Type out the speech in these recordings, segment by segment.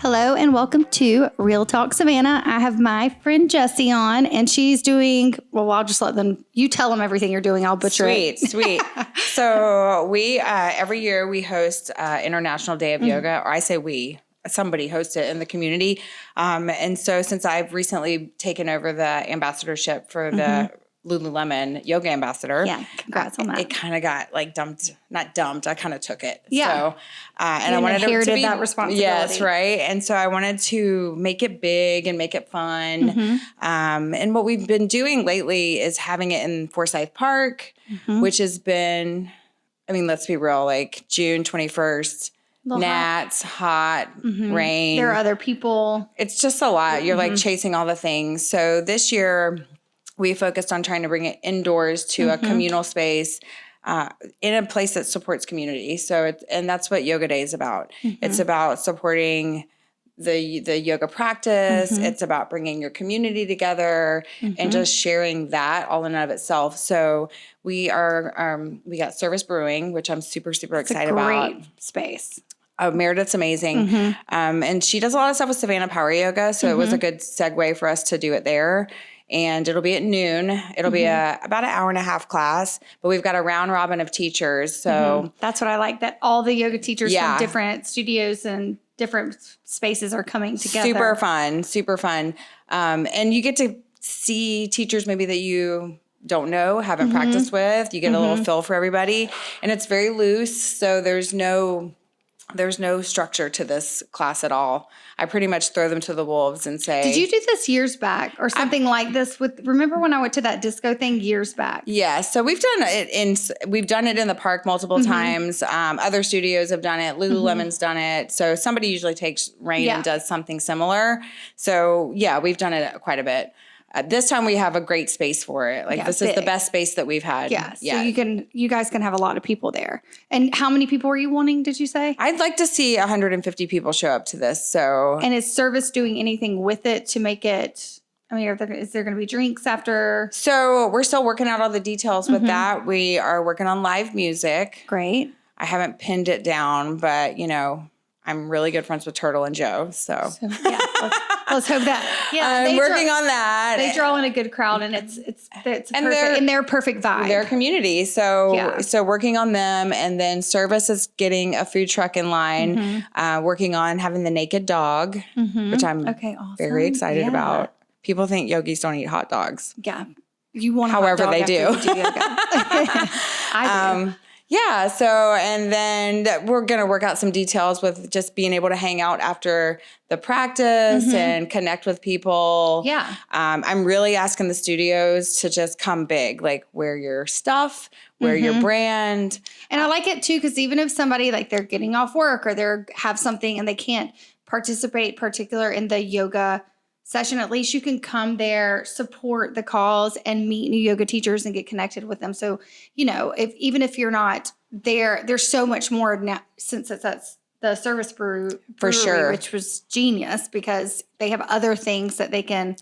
Hello and welcome to Real Talk Savannah. I have my friend Jessie on, and she's doing, well, I'll just let them, you tell them everything you're doing. I'll butcher it. Sweet. So we, every year we host International Day of Yoga, or I say we, somebody hosts it in the community. And so since I've recently taken over the ambassadorship for the Lululemon Yoga Ambassador. Yeah, congrats on that. It kind of got like not dumped. I kind of took it. Yeah. So, and I wanted inherited to be that responsibility. Yes, right. And so I wanted to make it big and make it fun. And what we've been doing lately is having it in Forsyth Park, which has been, I mean, let's be real, like June 21st. Gnats, hot, rain. There are other people. It's just a lot. You're like chasing all the things. So this year we focused on trying to bring it indoors to a communal space in a place that supports community. So, and that's what Yoga Day is about. It's about supporting the yoga practice. It's about bringing your community together and just sharing that all in and of itself. So we got Service Brewing, which I'm super excited about. Great space. Meredith's amazing. And she does a lot of stuff with Savannah Power Yoga. So it was a good segue for us to do it there. And it'll be at noon. It'll be about an hour and a half class, but we've got a round robin of teachers. So that's what I like, that all the yoga teachers from different studios and different spaces are coming together. Super fun. And you get to see teachers maybe that you don't know, haven't practiced with. You get a little feel for everybody. And it's very loose. So there's no structure to this class at all. I pretty much throw them to the wolves and say, did you do this years back or something like this remember when I went to that disco thing years back? Yeah. So we've done it in the park multiple times. Other studios have done it. Lululemon's done it. So somebody usually takes reign and does something similar. So yeah, we've done it quite a bit. This time we have a great space for it. Like this is the best space that we've had. Yeah. So you guys can have a lot of people there. And how many people are you wanting, did you say? I'd like to see 150 people show up to this. So, and is Service doing anything with it to make it, I mean, is there going to be drinks after? So we're still working out all the details with that. We are working on live music. Great. I haven't pinned it down, but I'm really good friends with Turtle and Joe. So yeah, let's hope that. Yeah, I'm working on that. They draw in a good crowd, and it's perfect, and their perfect vibe. Their community. So working on them, and then Service is getting a food truck in line. Working on having the naked dog, which I'm very excited about. People think yogis don't eat hot dogs. Yeah, you want. However, they do. I do. Yeah. So, and then we're going to work out some details with just being able to hang out after the practice and connect with people. Yeah. I'm really asking the studios to just come big, like wear your stuff, wear your brand. And I like it too, because even if somebody like they're getting off work or they have something and they can't participate particular in the yoga session, at least you can come there, support the cause, and meet new yoga teachers and get connected with them. So, even if you're not there, there's so much more now since that's the Service Brewery, for sure, which was genius because they have other things that they can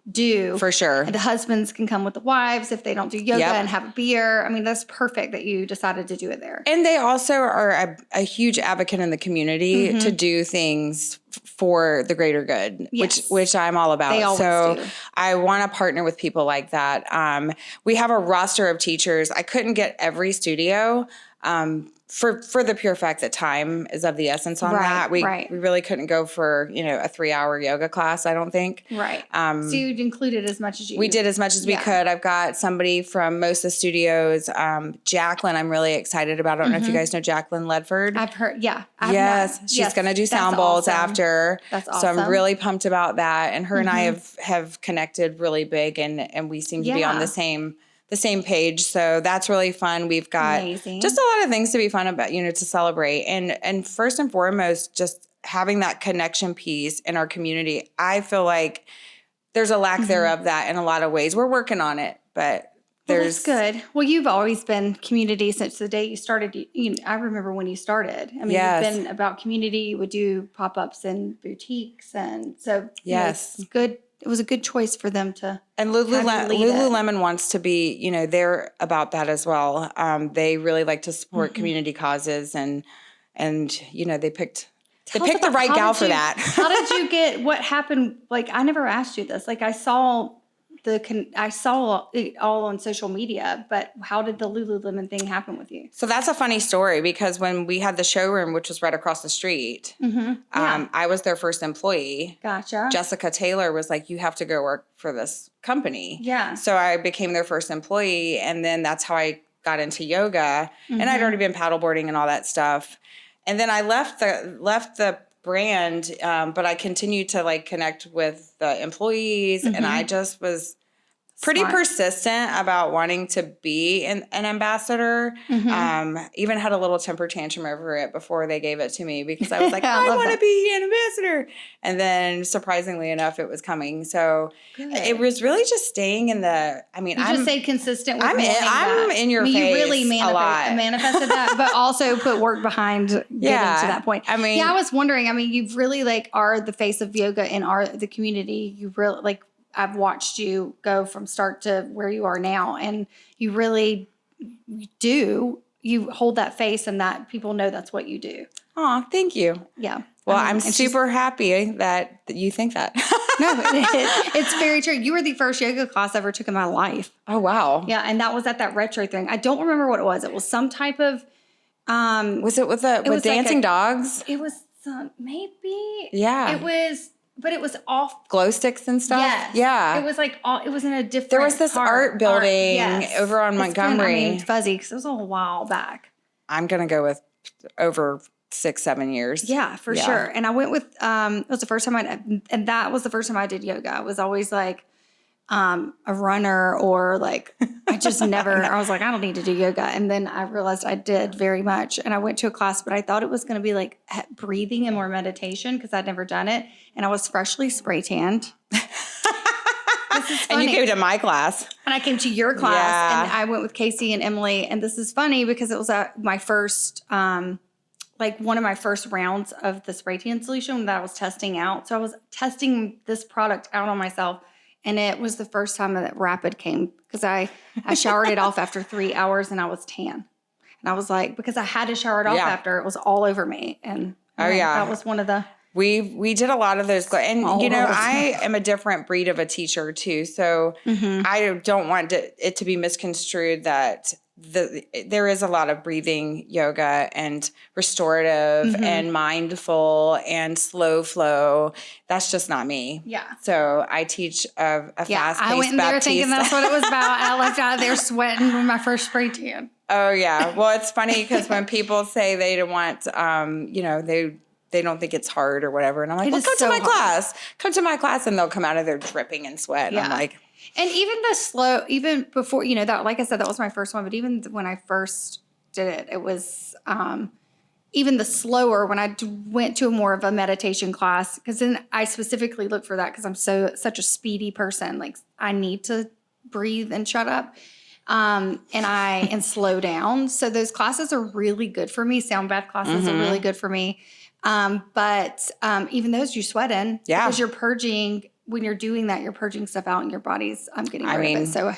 do. For sure. And the husbands can come with the wives if they don't do yoga and have a beer. I mean, that's perfect that you decided to do it there. And they also are a huge advocate in the community to do things for the greater good, which I'm all about. They always do. I want to partner with people like that. We have a roster of teachers. I couldn't get every studio for the pure fact that time is of the essence on that. We really couldn't go for, a 3-hour yoga class, I don't think. Right. So you'd included as much as you. We did as much as we could. I've got somebody from most of the studios. Jacqueline, I'm really excited about. I don't know if you guys know Jacqueline Ledford. I've heard, Yes. She's going to do sound bowls after. That's awesome. So I'm really pumped about that. And her and I have connected really big and we seem to be on the same page. So that's really fun. We've got just a lot of things to be fun about, to celebrate. And first and foremost, just having that connection piece in our community. I feel like there's a lack thereof that in a lot of ways. We're working on it, but that's good. Well, you've always been community since the day you started. I remember when you started. I mean, you've been about community. You would do pop-ups and boutiques. And so it's good. It was a good choice for them to. And Lululemon wants to be, they're about that as well. They really like to support community causes and they picked They picked the right gal for that. How did you get, what happened? Like, I never asked you this. Like, I saw it all on social media, but how did the Lululemon thing happen with you? So that's a funny story because when we had the showroom, which was right across the street, I was their first employee. Gotcha. Jessica Taylor was like, you have to go work for this company. Yeah. So I became their first employee. And then that's how I got into yoga. And I'd already been paddleboarding and all that stuff. And then I left the brand, but I continued to like connect with the employees, and I just was pretty persistent about wanting to be an ambassador. Even had a little temper tantrum over it before they gave it to me because I was like, I want to be an ambassador. And then surprisingly enough, it was coming. So it was really just staying in the, I mean, you just stayed consistent with I'm in your face you really a lot. manifested that, but also put work behind getting to that point. I mean, I was wondering, I mean, you've really like are the face of yoga in the community. You really like, I've watched you go from start to where you are now, and you really do. You hold that face, and that people know that's what you do. Oh, thank you. Yeah. Well, I'm super happy that you think that. No, it's very true. You were the first yoga class I ever took in my life. Oh, wow. Yeah, and that was at that retro thing. I don't remember what it was. It was some type of. Was it with dancing dogs? It was maybe. Yeah. It was. But it was off glow sticks and stuff. Yes. Yeah. It was like it was in a different. There was this art building over on Montgomery. It's fuzzy because it was a while back. I'm gonna go with over 6-7 years. Yeah, for sure. And I went with it was the first time and that was the first time I did yoga. I was always like a runner or like I just never. I was like, I don't need to do yoga, and then I realized I did very much. And I went to a class, but I thought it was going to be like breathing and more meditation because I'd never done it, and I was freshly spray tanned. And you came to my class, and I came to your class, and I went with Casey and Emily. And this is funny because it was my first. Like one of my first rounds of the spray tan solution that I was testing out. So I was testing this product out on myself. And it was the first time that Rapid came because I showered it off after 3 hours and I was tan. And I was like, because I had to shower it off after, it was all over me. And that was one of the. We did a lot of those. And, I am a different breed of a teacher too. So I don't want it to be misconstrued that there is a lot of breathing yoga and restorative and mindful and slow flow. That's just not me. Yeah. So I teach a fast-paced I went in there thinking that's what it was about. I left out of there sweating with my first spray tan. Oh, yeah. Well, it's funny because when people say they don't want, they don't think it's hard or whatever. And I'm like, well, come to my class. Come to my class. And they'll come out of there dripping in sweat. And I'm like. And even before, that, like I said, that was my first one. But even when I first did it, it was even the slower when I went to more of a meditation class. Because then I specifically look for that because I'm such a speedy person. Like I need to breathe and shut up. And slow down. So those classes are really good for me. Sound bath classes are really good for me. But even those you sweat in because you're purging. When you're doing that, you're purging stuff out in your body's getting rid of it. So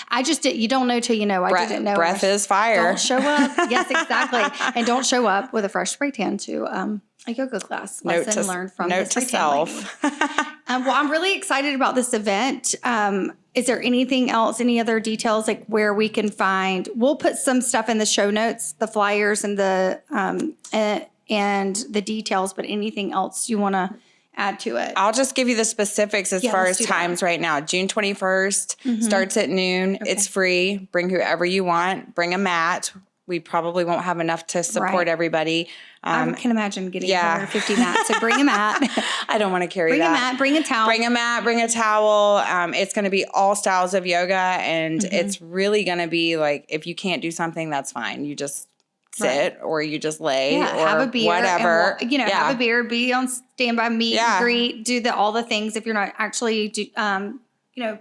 I just did. You don't know till you know. I didn't know. Breath is fire. Don't show up. Yes, exactly. And don't show up with a fresh spray tan to a yoga class. Lesson learned from note to self. Well, I'm really excited about this event. Is there anything else, any other details like where we can find? We'll put some stuff in the show notes, the flyers and the details. But anything else you want to add to it? I'll just give you the specifics as far as times right now. June 21st starts at noon. Okay. It's free. Bring whoever you want. Bring a mat. We probably won't have enough to support everybody. I can imagine getting 150 mats. So bring a mat. I don't want to carry that. Bring a mat. Bring a towel. Bring a mat. Bring a towel. It's going to be all styles of yoga. And it's really going to be like, if you can't do something, that's fine. You just sit or you just lay or have a beer, whatever. And, have a beer, be on standby, meet and greet, do all the things if you're not actually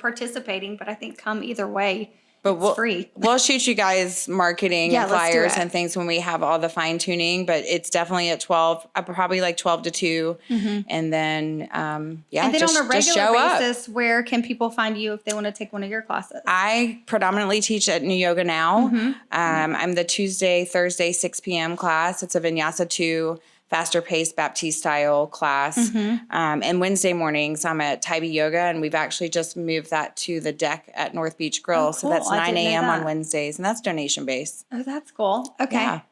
participating. But I think come either way. But it's free. We'll shoot you guys marketing and flyers and things when we have all the fine tuning. But it's definitely at 12, probably like 12 to 2. And then, and then on a regular basis, where can people find you if they want to take one of your classes? I predominantly teach at New Yoga Now. I'm the Tuesday, Thursday, 6 p.m. class. It's a Vinyasa 2 faster paced Baptiste style class. And Wednesday mornings, I'm at Tybee Yoga, and we've actually just moved that to the deck at North Beach Grill. Oh, So that's cool. I 9 didn't know a.m. on that. Wednesdays, and that's donation based. Oh, that's cool. Okay. Yeah.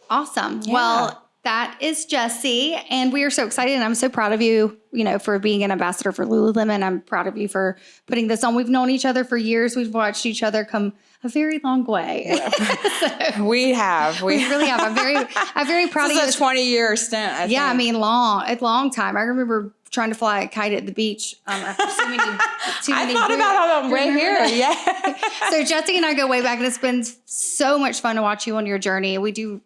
Awesome. Yeah. Well, that is Jessie, and we are so excited, and I'm so proud of you, for being an ambassador for Lululemon. I'm proud of you for putting this on. We've known each other for years. We've watched each other come a very long way. We have. We really have. I'm very proud of you. This is a 20-year stint, I think. I mean, a long time. I remember trying to fly a kite at the beach after too many I thought about how I'm right here. Yeah. So Jessie and I go way back, and it's been so much fun to watch you on your journey.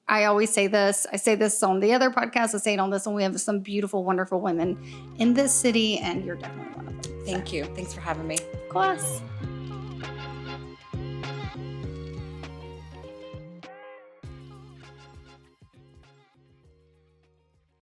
I always say this. I say this on the other podcast. I say it on this one. We have some beautiful, wonderful women in this city, and you're definitely one of them. Thank you. Thanks for having me. Of course.